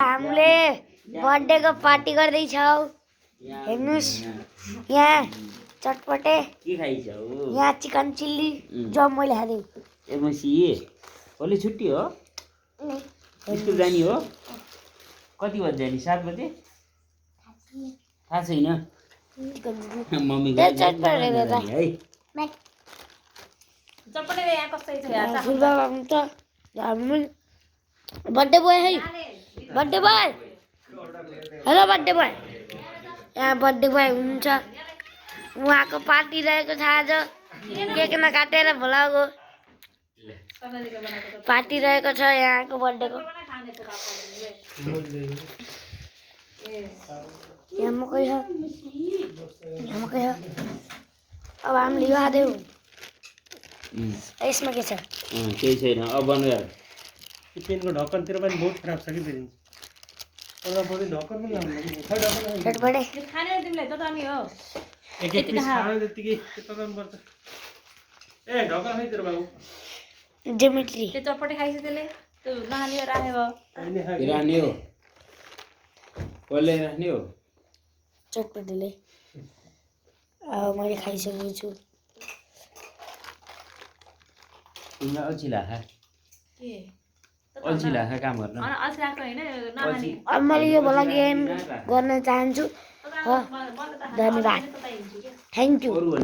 हामीले बर्थडेको पार्टी गर्दैछौँ। हेर्नुहोस् यहाँ चटपटे के खाइछौ? यहाँ चिकन चिल्ली जो मैले खाँदै। एमसी भोलि छुट्टी हो? स्कुल जाने हो? कति बजे जाने? 7 बजे? थाहा छैन। मम्मी है चटपटे बर्थडे बोय है। Birthday boy, hello birthday boy. यहाँ बर्थडे बोय हुनुहुन्छ। उहाँको पार्टी रहेको छ आज। केक नकाटेर बोलाएको पार्टी रहेको छ यहाँको बर्थडेको। यहाँ मकै छ, यहाँ मकै छ। अब हामीले यो खाँदैछौँ। यसमा के छ? केही छैन। अब बन्द गर। पेनको ढक्कनतिर पनि बहुत खराब छ कि फेरि। अरू पनि ढक्कन पनि लाउनु खै ढक्कन चटपटे खाने तिमीले त अनि हो एक एक पिस खायो त्यतिकै के तताउनु पर्छ। ए ढक्कन है तेरो बाबु ज्योमेट्री त्यो चटपटे खाइछ त्यसले त्यो नहालियो राखेको राख्ने हो? कसले राख्ने हो? चटपटेले। अब मैले खाइसकेको छु। तिमीलाई अल्छी लाग्छ? के अल्छी लाग्छ काम गर्न? अनि अल्छी लाग्छ हैन नहाली। अब मैले यो भ्लग एन्ड गर्न चाहन्छु। धन्यवाद। Thank you.